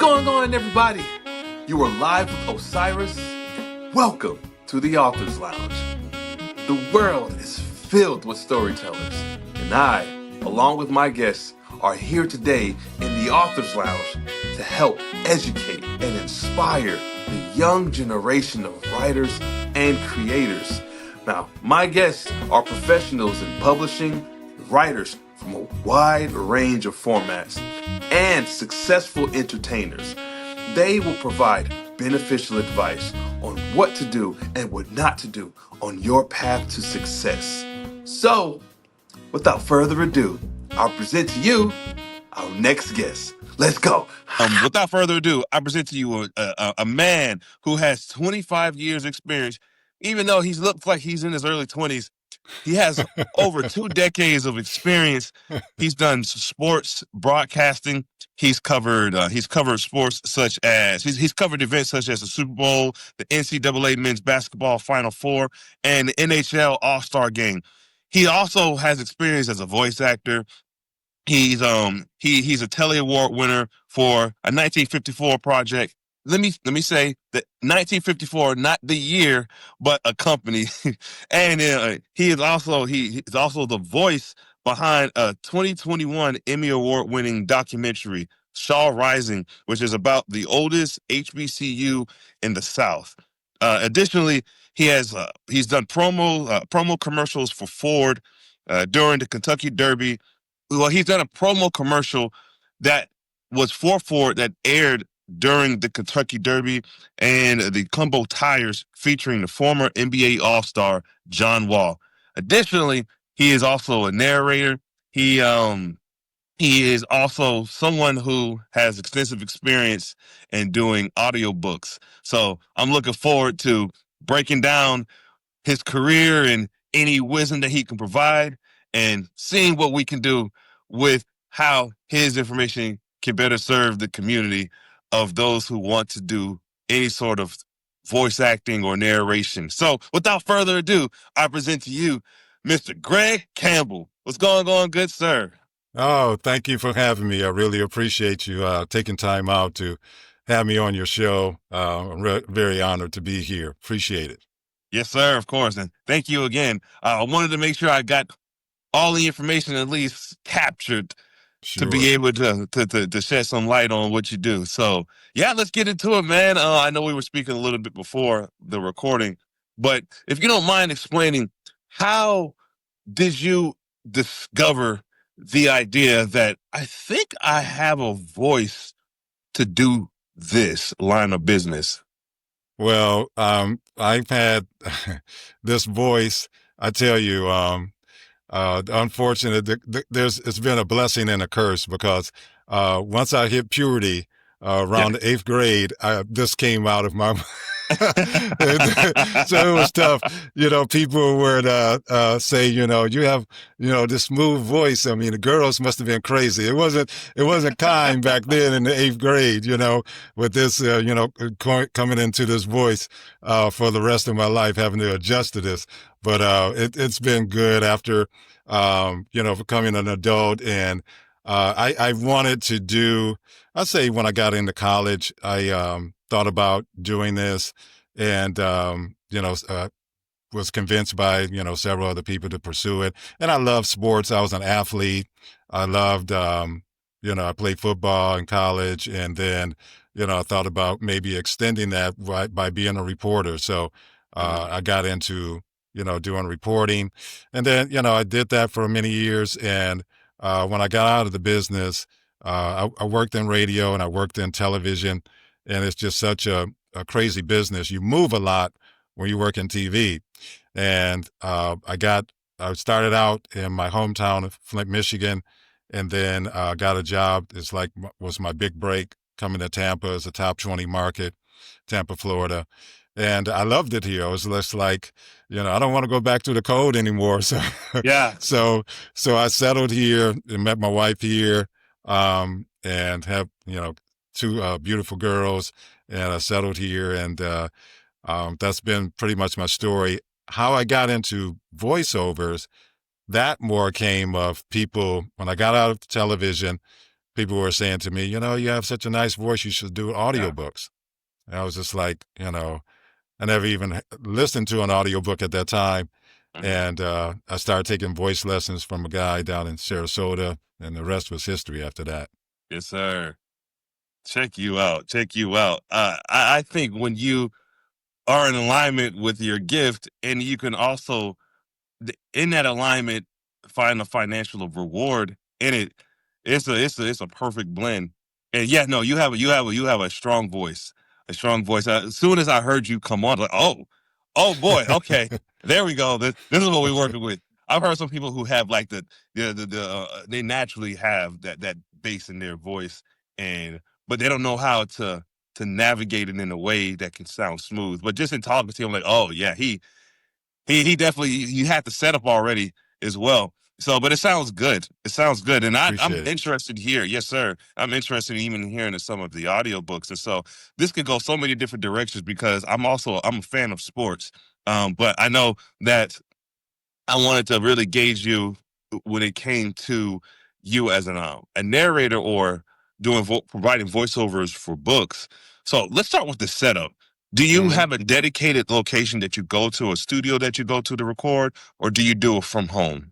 going on, everybody? You are live with Osiris. Welcome to the Author's Lounge. The world is filled with storytellers, and I, along with my guests, are here today in the Author's Lounge to help educate and inspire the young generation of writers and creators. Now, my guests are professionals in publishing, writers from a wide range of formats, and successful entertainers. They will provide beneficial advice on what to do and what not to do on your path to success. So, without further ado, I'll present to you our next guest. Let's go. Without further ado, I present to you a man who has 25 years experience. Even though he looks like he's in his early 20s, he has over 2 decades of experience. He's done sports broadcasting. He's covered sports such as he's covered events such as the Super Bowl, the NCAA Men's Basketball Final Four, and the NHL All-Star Game. He also has experience as a voice actor. He's a Telly Award winner for a 1954 project. Let me say that 1954, not the year, but a company. And he is also the voice behind a 2021 Emmy Award winning documentary, Shaw Rising, which is about the oldest HBCU in the South. Additionally, he's done promo commercials for Ford during the Kentucky Derby. Well, he's done a promo commercial that was for Ford that aired during the Kentucky Derby and the Campbell tires, featuring the former NBA All-Star John Wall. Additionally, he is also a narrator. He is also someone who has extensive experience in doing audiobooks. So I'm looking forward to breaking down his career and any wisdom that he can provide, and seeing what we can do with how his information can better serve the community of those who want to do any sort of voice acting or narration. So without further ado, I present to you Mr. Greg Campbell. What's going on, good sir? Oh, thank you for having me. I really appreciate you taking time out to have me on your show. I'm very honored to be here. Appreciate it. Yes, sir, of course. And thank you again. I wanted to make sure I got all the information at least captured to be Sure. able to shed some light on what you do. So yeah, let's get into it, man. I know we were speaking a little bit before the recording, but if you don't mind explaining, how did you discover the idea that I think I have a voice to do this line of business? Well, I've had this voice. I tell you, unfortunate. It's been a blessing and a curse because once I hit puberty around the 8th grade, this came out of my. So it was tough. People would say, you have, this smooth voice. I mean, the girls must have been crazy. It wasn't kind back then in the 8th grade, with this, coming into this voice for the rest of my life, having to adjust to this. But it's been good after, becoming an adult. And I wanted to do, I'd say when I got into college, I thought about doing this and, was convinced by, several other people to pursue it. And I love sports. I was an athlete. I loved, I played football in college. And then, I thought about maybe extending that by being a reporter. So I got into, doing reporting. And then, I did that for many years. And when I got out of the business, I worked in radio and I worked in television. And it's just such a crazy business. You move a lot when you work in TV. And I started out in my hometown of Flint, Michigan, and then got a job. Was my big break coming to Tampa as a top 20 market, Tampa, Florida. And I loved it here. I was just like, I don't want to go back to the cold anymore. So, Yeah. so I settled here and met my wife here, and have, 2 beautiful girls, and I settled here. And that's been pretty much my story. How I got into voiceovers, that more came of people when I got out of television. people were saying to me, you have such a nice voice, you should do Yeah. audiobooks. And I was just like, I never even listened to an audiobook at that time. Mhm. And I started taking voice lessons from a guy down in Sarasota, and the rest was history after that. Yes, sir. Check you out. Check you out. I think when you are in alignment with your gift, and you can also in that alignment find a financial reward in it, it's a perfect blend. And yeah, no, you have a strong voice, a strong voice. As soon as I heard you come on, like, oh boy, okay, there we go. This is what we're working with. I've heard some people who have like they naturally have that bass in their voice, and but they don't know how to navigate it in a way that can sound smooth. But just in talking to him, like, oh yeah, he definitely, you had the setup already as well. So, but it sounds good. It sounds good, and I'm Appreciate it. interested here. Yes, sir. I'm interested in even hearing some of the audiobooks, and so this could go so many different directions because I'm a fan of sports. But I know that I wanted to really gauge you when it came to you as a narrator or providing voiceovers for books. So let's start with the setup. Do you Mhm. have a dedicated location that you go to, a studio that you go to record, or do you do it from home?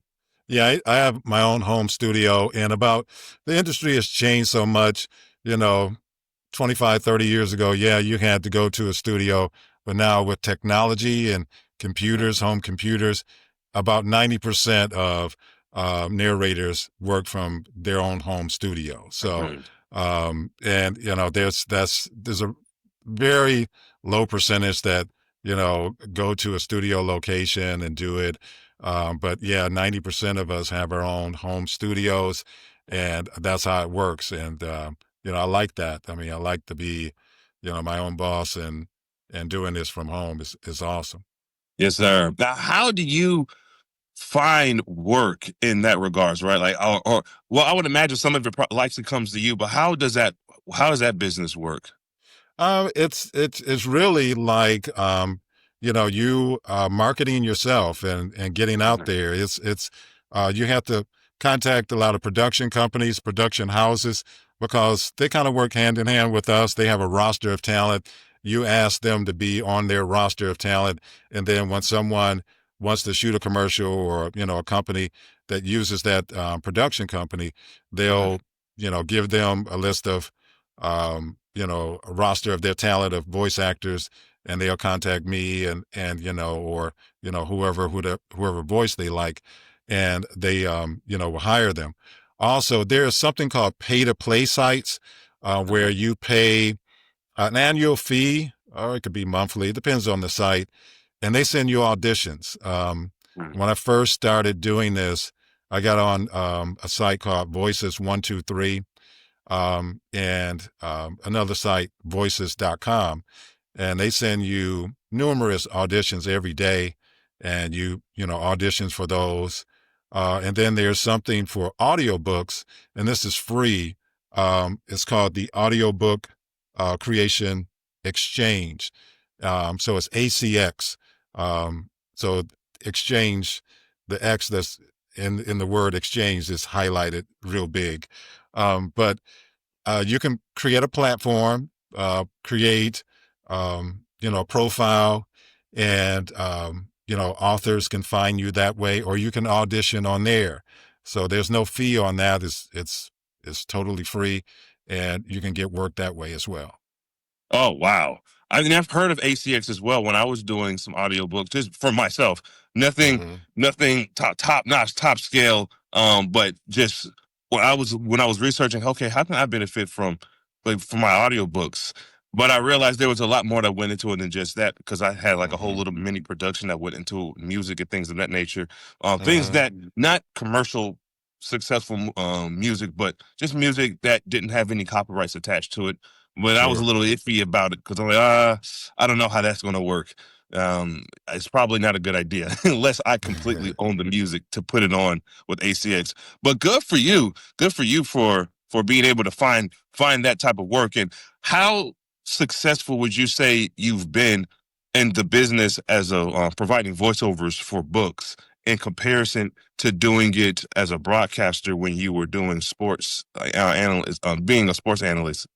Yeah, I have my own home studio, and about the industry has changed so much, you know, 25, 30 years ago, yeah, you had to go to a studio. But now with technology and computers, home computers, about 90% of narrators work from their own home studio. So, Mhm. and there's a very low percentage that, go to a studio location and do it. But yeah, 90% of us have our own home studios, and that's how it works. And, I like that. I mean, I like to be, my own boss, and doing this from home is awesome. Yes, sir. Now, how do you find work in that regards, right? Like, or well, I would imagine some of it likely comes to you, but how does that business work? It's really like, you marketing yourself and getting out Mhm. there. It's you have to contact a lot of production companies, production houses, because they kind of work hand in hand with us. They have a roster of talent. You ask them to be on their roster of talent, and then when someone wants to shoot a commercial, or a company that uses that production company, Mhm. they'll give them a list of a roster of their talent of voice actors, and they'll contact me, and or whoever voice they like, and they will hire them. Also, there's something called pay to play sites, where Mhm. you pay an annual fee, or it could be monthly. It depends on the site, and they send you auditions. Mhm. When I first started doing this, I got on a site called Voices 123, and another site, voices.com. And they send you numerous auditions every day, and auditions for those. And then there's something for audiobooks, and this is free. It's called the Audiobook Creation Exchange. So it's ACX. So exchange, the X that's in the word exchange is highlighted real big. But you can create a platform, create, a profile, and, authors can find you that way, or you can audition on there. So there's no fee on that. It's totally free, and you can get work that way as well. Oh wow. I mean, I've heard of ACX as well when I was doing some audiobooks just for myself. Nothing, Hmm. nothing top notch, top scale. But just when I was researching, okay, how can I benefit from my audiobooks? But I realized there was a lot more that went into it than just that because I had like a whole Hmm. little mini production that went into music and things of that nature. Things Hmm. that not commercial successful music, but just music that didn't have any copyrights attached to it, but I was a Sure. little iffy about it because I'm like, I don't know how that's going to work. It's probably not a good idea unless I completely own the music to put it on with ACX. But good for you. Good for you for being able to find that type of work. And how successful would you say you've been in the business as a providing voiceovers for books? in comparison to doing it as a broadcaster when you were doing sports analyst, being a sports analyst?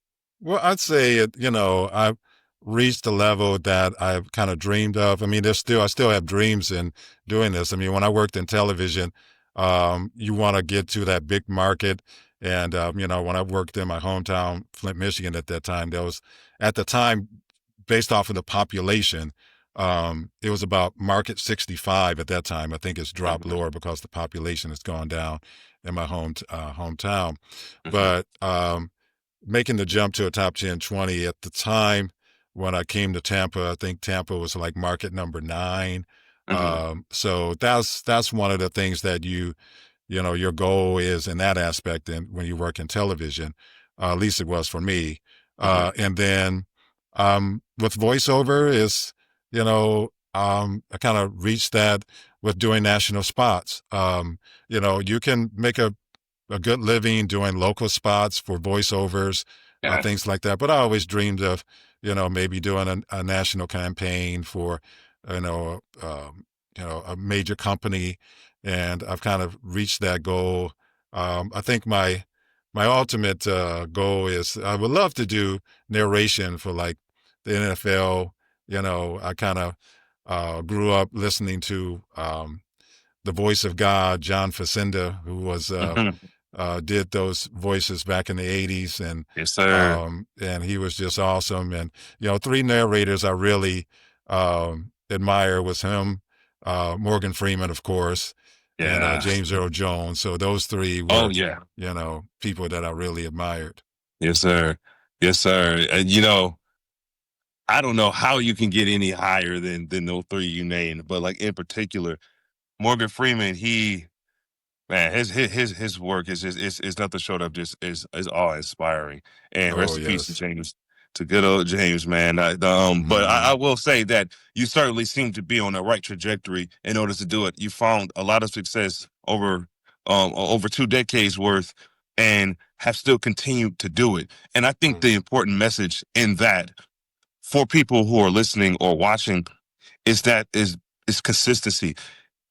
Well, I'd say I've reached a level that I've kind of dreamed of. I mean, I still have dreams in doing this. I mean, when I worked in television, you want to get to that big market. And, when I worked in my hometown, Flint, Michigan at that time, at the time, based off of the population, it was about market 65 at that time. I think it's dropped Mhm, lower because the population has gone down in my hometown. mhm, But, making the jump to a top 10, 20 at the time when I came to Tampa, I think Tampa was like market number 9. mhm, So that's one of the things that your goal is in that aspect. And when you work in television, at least it was for me. mhm. And then with voiceover I kind of reached that with doing national spots. You can make a good living doing local spots for voiceovers, Yeah. things like that. But I always dreamed of, maybe doing a national campaign for, you know, a major company, and I've kind of reached that goal. I think my ultimate goal is I would love to do narration for like the NFL. I kind of grew up listening to the voice of God, John Facenda, who was Mhm. did those voices back in the 80s, Yes, sir. and he was just awesome. And three narrators I really admire was him, Morgan Freeman, of course, and Yeah. James Earl Jones. So those three Oh were yeah. people that I really admired. Yes, sir. Yes, sir. And I don't know how you can get any higher than those three you named, but like in particular, Morgan Freeman, man, his work is nothing short of just is awe inspiring. And Oh rest in peace to yes. James, to good old James, man. But I Hmm. will say that you certainly seem to be on the right trajectory in order to do it. You found a lot of success over 2 decades worth, and have still continued to do it. And I think the important message in that for people who are listening or watching is that is consistency.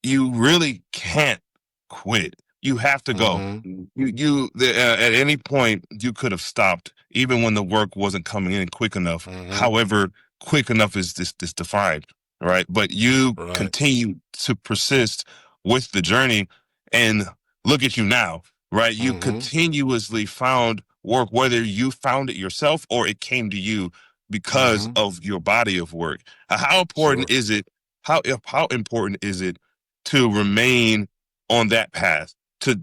You really can't quit. You have to go. Hmm. At any point you could have stopped, even when the work wasn't coming in quick enough. Hmm. However, quick enough is this defined, right? But you Right. continue to persist with the journey, and look at you now, right? You Hmm. continuously found work, whether you found it yourself or it came to you because Hmm. of your body of work. How important Sure. is it? How important is it to remain on that path, to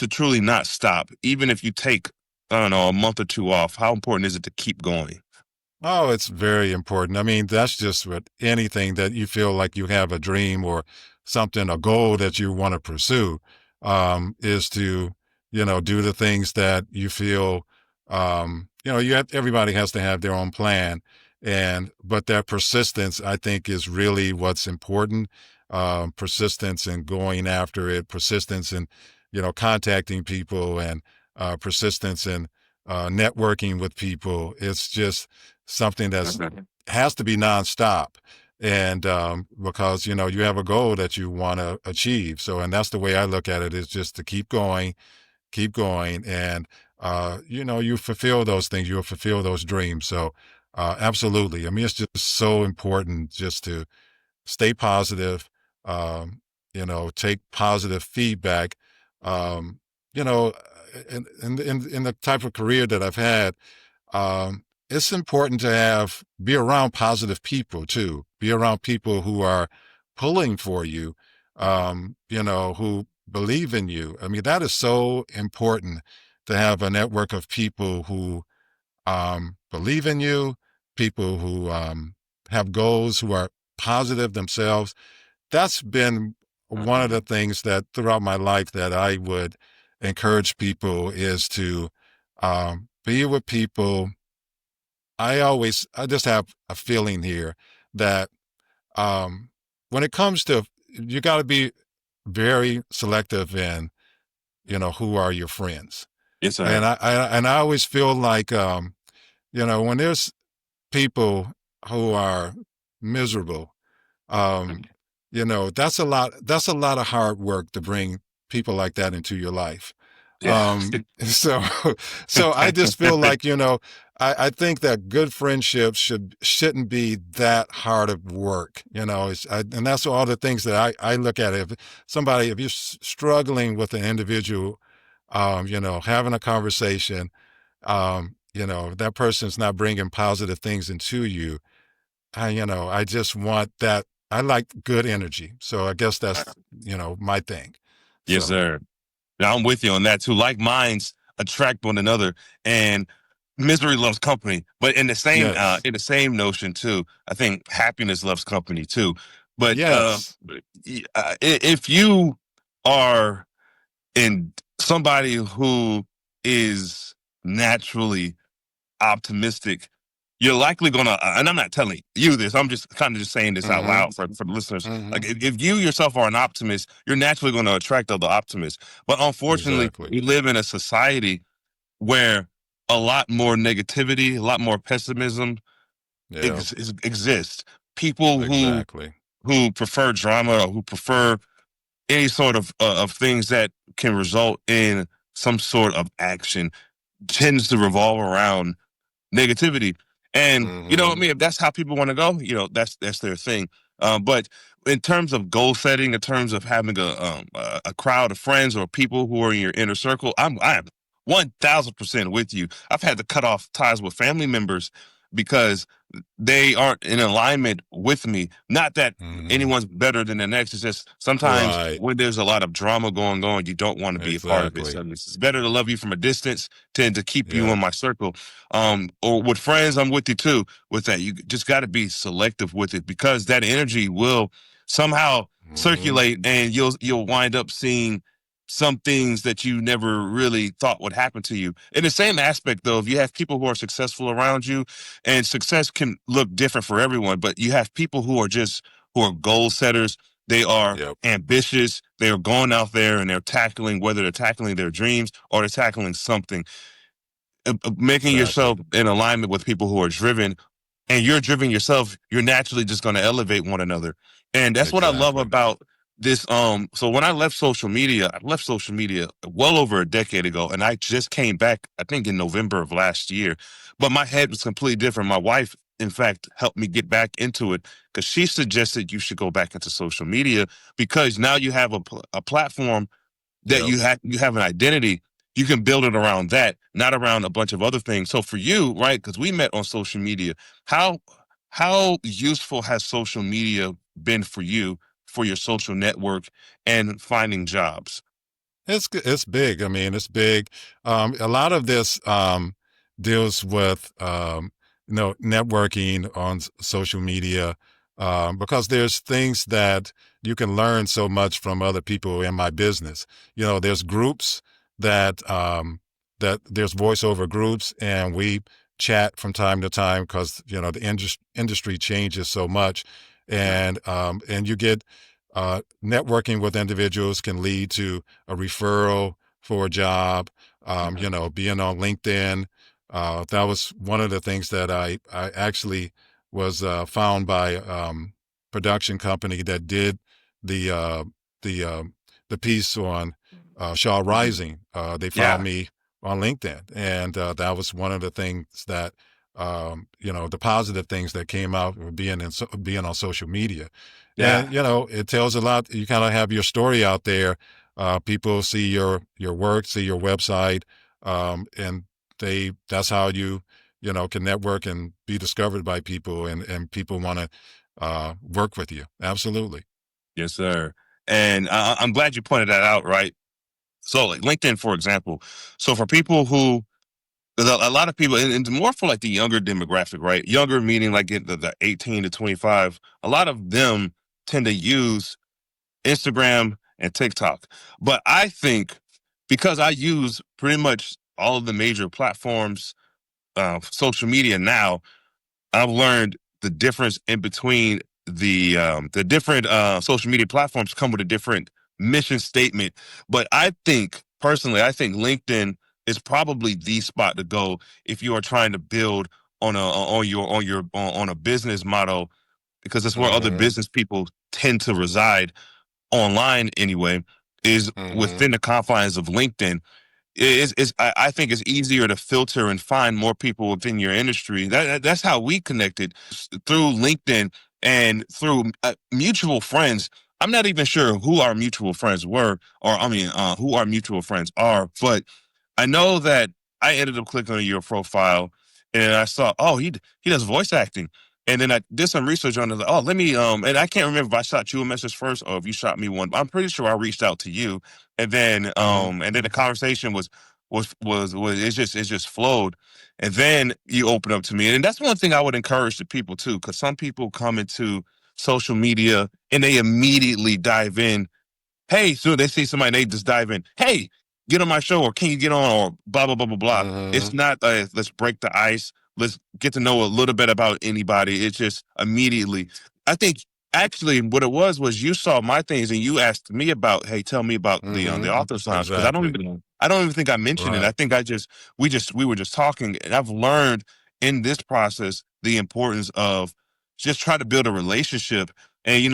truly not stop, even if you take, I don't know, a month or two off? How important is it to keep going? Oh, it's very important. I mean, that's just with anything that you feel like you have a dream or something, a goal that you want to pursue, is to, do the things that you feel, everybody has to have their own plan. But that persistence, I think, is really what's important. Persistence in going after it, persistence in, contacting people, and persistence in networking with people. It's just something that's Mhm. has to be nonstop. And because you have a goal that you want to achieve. So, and that's the way I look at it, is just to keep going, and you fulfill those things, you'll fulfill those dreams. So, absolutely. I mean, it's just so important just to stay positive, take positive feedback. Um, you know, in the type of career that I've had, it's important to be around positive people too. Be around people who are pulling for you, who believe in you. I mean, that is so important, to have a network of people who believe in you, people who have goals, who are positive themselves. That's been one of the Mhm. things that throughout my life that I would encourage people, is to be with people. I just have a feeling here that um, when it comes to, you got to be very selective in, who are your friends. Yes, And sir. I always feel like, when there's people who are miserable, um, that's a lot. That's a lot of hard work to bring people like that into your life. Yeah. So, so I just feel like, I think that good friendships shouldn't be that hard of work. And that's all the things that I look at. If you're struggling with an individual, having a conversation, if that person's not bringing positive things into you, I just want that. I like good energy. So I guess that's, my thing. Yes, So, sir. Now I'm with you on that too. Like minds attract one another, and misery loves company. But yes, in the same notion too, I think happiness loves company too. But yes, if you are in somebody who is naturally optimistic, you're likely gonna. And I'm not telling you this. I'm just kind of just saying this out mm-hmm, loud for the listeners. mm-hmm, Like if you yourself are an optimist, you're naturally going to attract other optimists. But unfortunately, exactly. we live in a society where a lot more negativity, a lot more pessimism Yeah, exists. People exactly. who prefer drama or who prefer any sort of things that can result in some sort of action tends to revolve around negativity. And you know what I Mm-hmm. mean? If that's how people want to go, that's their thing. But in terms of goal setting, in terms of having a crowd of friends or people who are in your inner circle, I'm 1,000% with you. I've had to cut off ties with family members because they aren't in alignment with me. Not that Mm-hmm. anyone's better than the next. It's just sometimes Right. when there's a lot of drama going on, you don't want to be a part of it. Exactly. So it's better to love you from a distance, tend to keep you in Yep. my circle. Or with friends, I'm with you too. With that, you just got to be selective with it because that energy will somehow Mm-hmm. circulate, and you'll wind up seeing some things that you never really thought would happen to you. In the same aspect, though, if you have people who are successful around you, and success can look different for everyone, but you have people who are goal setters. They are Yep. ambitious. They are going out there and they're tackling, whether they're tackling their dreams or they're tackling something, making Exactly. yourself in alignment with people who are driven, and you're driven yourself, you're naturally just going to elevate one another. And that's what I love Exactly. about this. So when I left social media well over a decade ago, and I just came back, I think in November of last year. But my head was completely different. My wife, in fact, helped me get back into it because she suggested you should go back into social media because now you have a platform that Yep. you have an identity. You can build it around that, not around a bunch of other things. So for you, right, because we met on social media, how how useful has social media been for you for your social network and finding jobs? It's big. I mean, it's big. A lot of this deals with networking on social media, because there's things that you can learn so much from other people in my business. There's groups that there's voiceover groups, and we chat from time to time because the industry changes so much, Yeah. and you get networking with individuals can lead to a referral for a job. Mhm. Being on LinkedIn, that was one of the things that I actually was found by production company that did the uh, the the piece on Shaw Mhm. Rising. They found Yeah. me on LinkedIn, and that was one of the things that the positive things that came out of being on social media. Yeah. And it tells a lot. You kind of have your story out there. People see your work, see your website, and that's how you can network and be discovered by people, and people want to work with you. Absolutely. Yes, sir. And I'm glad you pointed that out, right? So, like LinkedIn, for example. So, for people who, 'cause a lot of people, and more for like the younger demographic, right? Younger meaning like the 18 to 25. A lot of them tend to use Instagram and TikTok. But I think because I use pretty much all of the major platforms, social media now, I've learned the difference in between the different social media platforms come with a different mission statement. But I think personally, I think LinkedIn is probably the spot to go if you are trying to build on a business model because that's where other Mm-hmm. business people tend to reside online anyway, is Mm-hmm. within the confines of LinkedIn. I think it's easier to filter and find more people within your industry. That's how we connected, through LinkedIn and through mutual friends. I'm not even sure who our mutual friends were, or I mean, who our mutual friends are, but I know that I ended up clicking on your profile and I saw, oh, he does voice acting. And then I did some research on it. Like, oh, let me and I can't remember if I shot you a message first or if you shot me one, but I'm pretty sure I reached out to you. Mm-hmm. And then the conversation was it just flowed. And then you open up to me. And that's one thing I would encourage the people too, because some people come into social media and they immediately dive in. Hey, so they see somebody, they just dive in. Hey, get on my show, or can you get on, or blah blah blah blah blah. Mm-hmm. It's not let's break the ice. Let's get to know a little bit about anybody. It's just immediately. I think actually what it was you saw my things and you asked me about. Hey, tell me about the Mm-hmm. author's lounge, because Exactly. I don't even think I mentioned it. Right. I think we were just talking, and I've learned in this process the importance of just try to build a relationship. And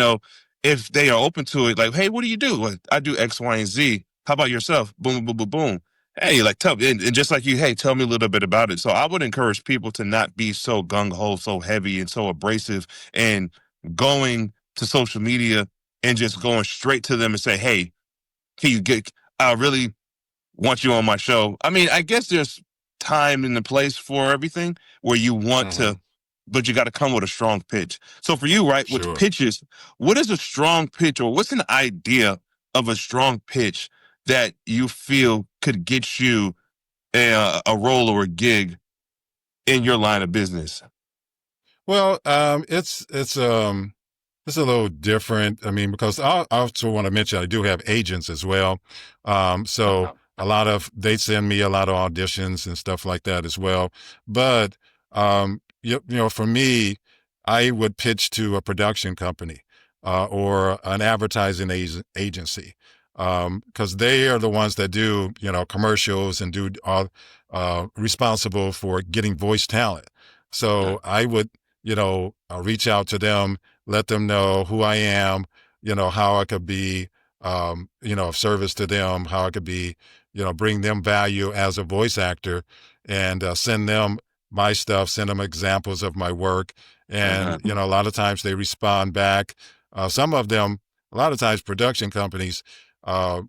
if they are open to it, like, hey, what do you do? Like, I do X, Y, and Z. How about yourself? Boom, boom, boom, boom. Hey, like, tell me, and just like you, hey, tell me a little bit about it. So I would encourage people to not be so gung ho, so heavy, and so abrasive, and going to social media and just going straight to them and say, hey, can you get? I really want you on my show. I mean, I guess there's time and the place for everything where you want Mm-hmm. to, but you got to come with a strong pitch. So for you, right, with Sure. pitches, what is a strong pitch, or what's an idea of a strong pitch that you feel could get you a role or a gig in your line of business? Well, it's a little different. I mean, because I also want to mention I do have agents as well. So a lot of they send me a lot of auditions and stuff like that as well. But for me, I would pitch to a production company or an advertising agency because they are the ones that do commercials and do all responsible for getting voice talent. So I would reach out to them, let them know who I am, how I could be, of service to them, how I could be, bring them value as a voice actor and send them my stuff, send them examples of my work. And, Uh-huh. a lot of times they respond back. Some of them, a lot of times production companies uh,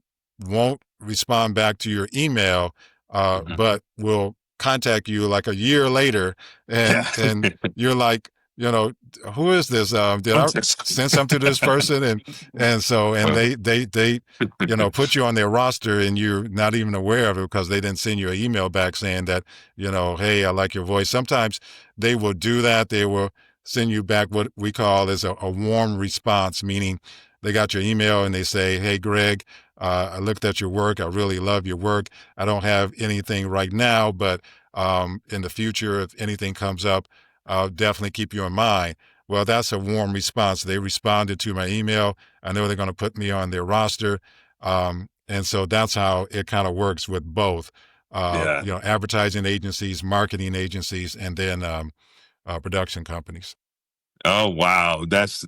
won't respond back to your email, but will contact you like a year later and Yeah. you're like, who is this? Did I send something to this person? And they put you on their roster and you're not even aware of it because they didn't send you an email back saying that, hey, I like your voice. Sometimes they will do that. They will send you back what we call as a warm response, meaning they got your email and they say, hey, Greg, I looked at your work. I really love your work. I don't have anything right now, but in the future, if anything comes up, I'll definitely keep you in mind. Well, that's a warm response. They responded to my email. I know they're going to put me on their roster. And so that's how it kind of works with both, Yeah. advertising agencies, marketing agencies, and then production companies. Oh wow, that's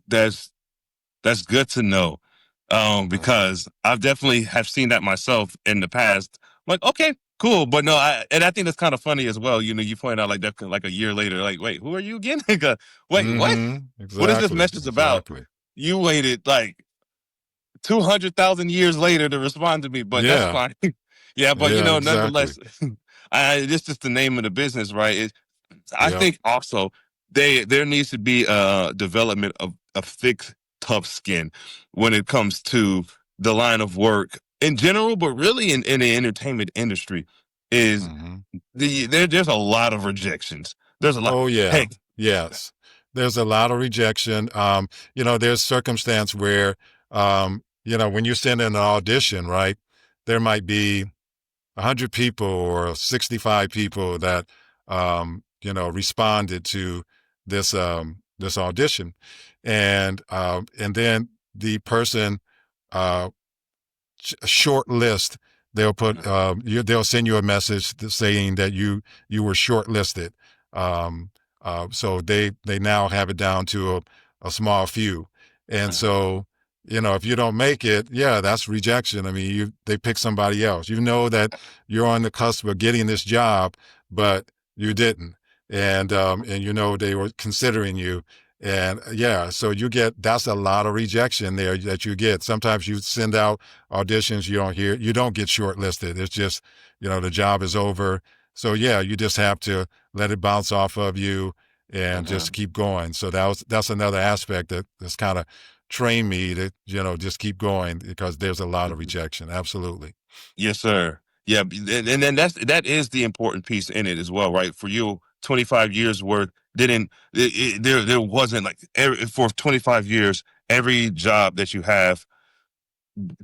good to know. Mhm. Because I've definitely have seen that myself in the past. Like, okay, cool, but no, I think that's kind of funny as well. You point out like that, like a year later, like, wait, who are you again? Like, wait, what? What is this Exactly. message about? Exactly. You waited like 200,000 years later to respond to me, but that's Yeah. fine. Yeah, but Yeah. Exactly. nonetheless, this is the name of the business, right? I Yep. think also there needs to be a development of a thick, tough skin when it comes to the line of work in general, but really in the entertainment industry. Is hmm there's a lot of rejections. There's a lot. Oh yeah. Hey, Yes. There's a lot of rejection. There's circumstance where, when you send in an audition, right, there might be 100 people or 65 people that, responded to this audition. And then the person, uh, short list. They'll put they'll send you a message saying that you were shortlisted. So they now have it down to a small few. And Mhm. so, if you don't make it, yeah, that's rejection. I mean, they pick somebody else. You know that you're on the cusp of getting this job, but you didn't. And they were considering you. And yeah, so that's a lot of rejection there that you get. Sometimes you send out auditions, you don't get shortlisted. It's just, the job is over. So yeah, you just have to let it bounce off of you and just Mhm. keep going. So that's another aspect that's kind of trained me to, just keep going because there's a lot of Mhm. rejection. Absolutely. Yes, sir. Yeah, and then that is the important piece in it as well, right? For you, 25 years worth didn't there wasn't like for 25 years every job that you have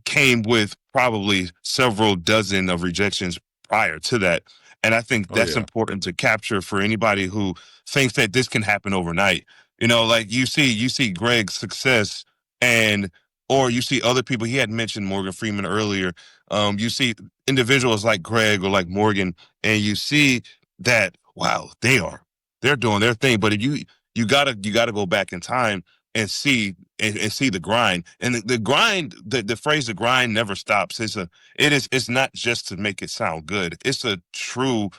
came with probably several dozen of rejections prior to that. And I think Oh that's yeah. important to capture for anybody who thinks that this can happen overnight. Like you see Greg's success and or you see other people. He had mentioned Morgan Freeman earlier. You see individuals like Greg or like Morgan, and you see that wow, they're doing their thing. But if you gotta go back in time and see the grind and the grind the phrase the grind never stops it's not just to make it sound good. It's a true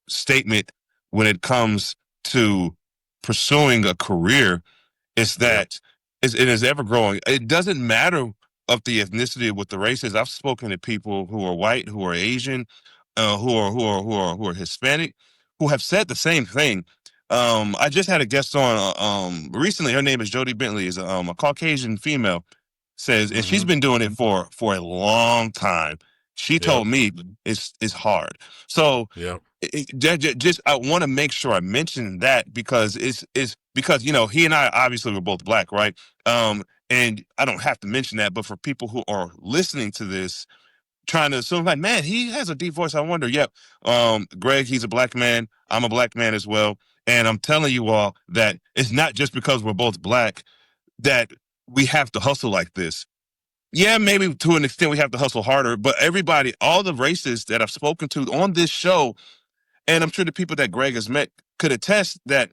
statement when it comes to pursuing a career. It's Yep. that it is ever growing. It doesn't matter of the ethnicity of what the race is. I've spoken to people who are white, who are Asian, who are Hispanic, who have said the same thing. I just had a guest on recently. Her name is Jody Bentley. Is a Caucasian female. Says, and she's Hmm. been doing it for a long time. She Yep. told me it's hard. So Yep. just I want to make sure I mention that because it's because he and I obviously were both black, right? And I don't have to mention that, but for people who are listening to this, trying to assume like, man, he has a deep voice. I wonder. Yep. Greg, he's a black man. I'm a black man as well, and I'm telling you all that it's not just because we're both black that we have to hustle like this. Yeah, maybe to an extent we have to hustle harder, but everybody, all the races that I've spoken to on this show and I'm sure the people that Greg has met could attest that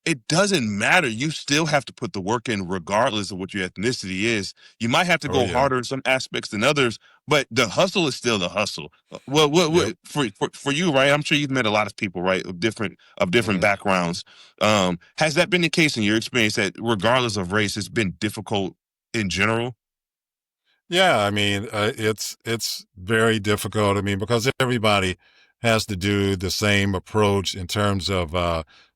it doesn't matter. You still have to put the work in regardless of what your ethnicity is. You might have to Oh go yeah. harder in some aspects than others, but the hustle is still the hustle. Well, Yep. for you, right? I'm sure you've met a lot of people, right, of different Hmm. backgrounds. Has that been the case in your experience that regardless of race, it's been difficult in general? Yeah, I mean, it's very difficult. I mean, because everybody has to do the same approach in terms of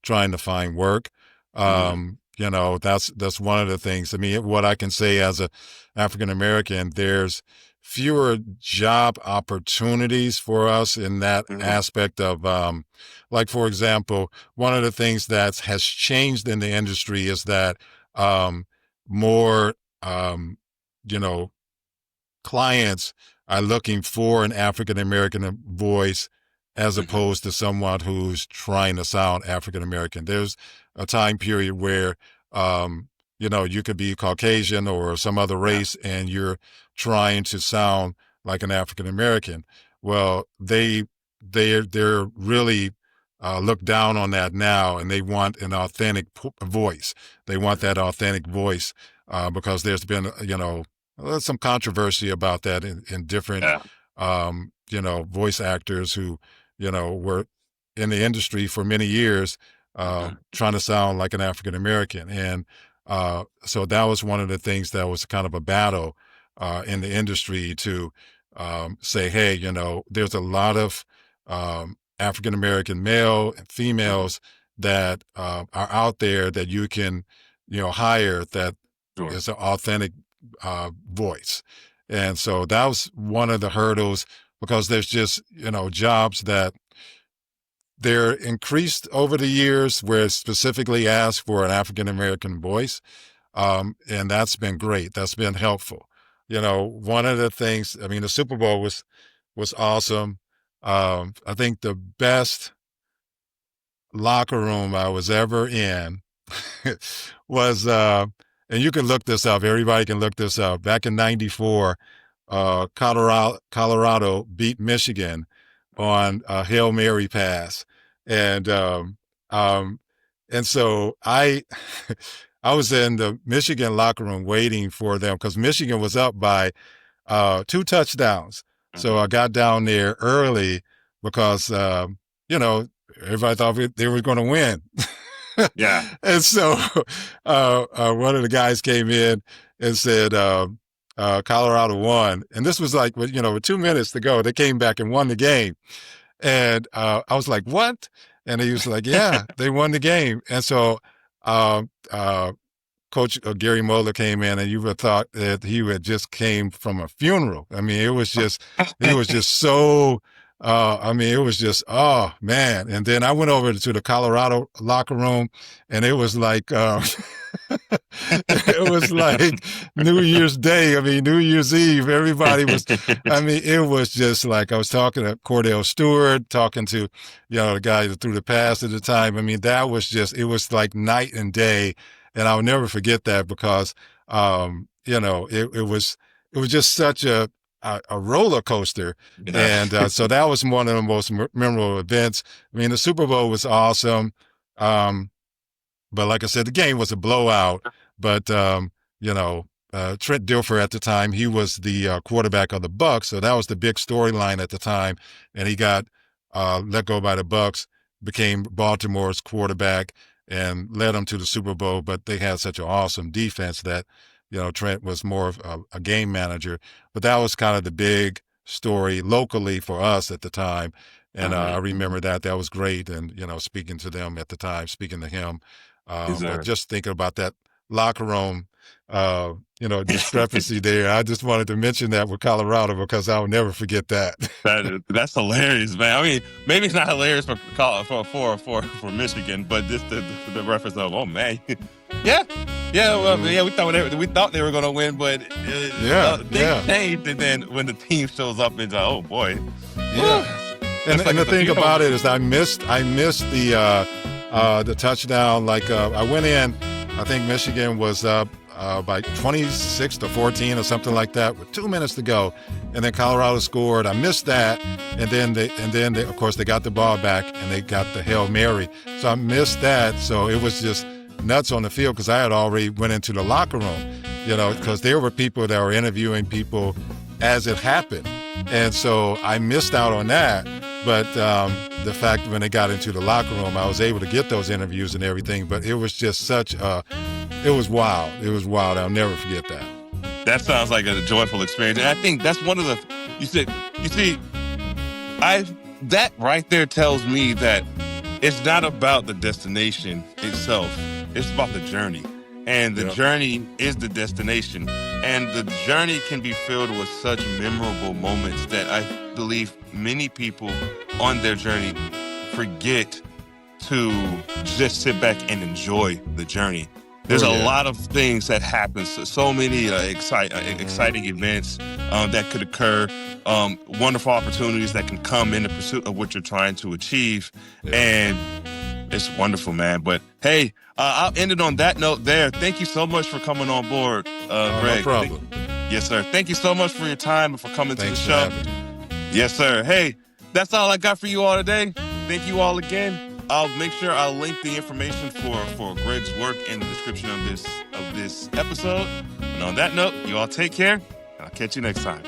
trying to find work. Mm-hmm. That's one of the things. I mean, what I can say as a African American, there's fewer job opportunities for us in that Mm-hmm. aspect of, like for example, one of the things that has changed in the industry is that more, um, you know clients are looking for an African American voice as Mm-hmm. opposed to someone who's trying to sound African American. There's a time period where, you could be Caucasian or some other Yeah. race and you're trying to sound like an African American. Well, they're really look down on that now, and they want an authentic voice. They want Mm-hmm. that authentic voice because there's been, well, there's some controversy about that in different, Yeah. voice actors who, were in the industry for many years, Mm-hmm. trying to sound like an African American. And so that was one of the things that was kind of a battle in the industry to say, hey, there's a lot of African American male and Mm-hmm. females that are out there that you can, hire that Sure. is an authentic voice. And so that was one of the hurdles because there's just, jobs that they're increased over the years where it's specifically asked for an African American voice. And that's been great. That's been helpful. One of the things, I mean, the Super Bowl was awesome. I think the best locker room I was ever in was, and you can look this up. Everybody can look this up. Back in '94, Colorado beat Michigan on a Hail Mary pass, and um, and so I I was in the Michigan locker room waiting for them because Michigan was up by 2 touchdowns. So I got down there early because, you know, everybody thought they were going to win. Yeah. And so one of the guys came in and said, Colorado won. And this was like, with 2 minutes to go, they came back and won the game. And I was like, what? And he was like, yeah, they won the game. And so Coach Gary Moeller came in, and you would have thought that he had just came from a funeral. I mean, it was just so. It was just, oh man. And then I went over to the Colorado locker room, and it was like, it was like New Year's Day. I mean, New Year's Eve. Everybody was. I mean, it was just like I was talking to Cordell Stewart, talking to, the guy that threw the pass at the time. I mean, that was just. It was like night and day. And I'll never forget that because, it was just such a roller coaster. Yeah. And so that was one of the most memorable events. I mean, the Super Bowl was awesome. But like I said, the game was a blowout. But, Trent Dilfer at the time, he was the quarterback of the Bucs. So that was the big storyline at the time. And he got let go by the Bucs, became Baltimore's quarterback, and led them to the Super Bowl. But they had such an awesome defense that, Trent was more of a game manager. But that was kind of the big story locally for us at the time. And I remember that was great. And, speaking to them at the time, speaking to him, but just thinking about that locker room, discrepancy there. I just wanted to mention that with Colorado because I'll never forget that. That's hilarious, man. I mean, maybe it's not hilarious for Michigan, but just the reference of, oh man, yeah. We thought they were going to win, but things changed, and then when the team shows up, it's like, oh boy, yeah. And the thing about it is, I missed the touchdown. Like I went in, I think Michigan was up by 26-14 or something like that with 2 minutes to go, and then Colorado scored. I missed that, and then they, of course, they got the ball back and they got the Hail Mary. So I missed that. So it was just nuts on the field because I had already went into the locker room, because there were people that were interviewing people as it happened, and so I missed out on that. But the fact when they got into the locker room, I was able to get those interviews and everything. But it was just it was wild. It was wild. I'll never forget that. That sounds like a joyful experience. And I think that's one of the, that right there tells me that it's not about the destination itself. It's about the journey. And the journey is the destination. And the journey can be filled with such memorable moments that I believe many people on their journey forget to just sit back and enjoy the journey. There's a lot of things that happen, so many exciting events that could occur, wonderful opportunities that can come in the pursuit of what you're trying to achieve. And it's wonderful, man. But hey, I'll end it on that note there. Thank you so much for coming on board, Greg. No problem. Yes, sir. Thank you so much for your time and for coming Thanks to the show. for having me. Yes, sir. Hey, that's all I got for you all today. Thank you all again. I'll make sure I'll link the information for Greg's work in the description of this episode. And on that note, you all take care. I'll catch you next time.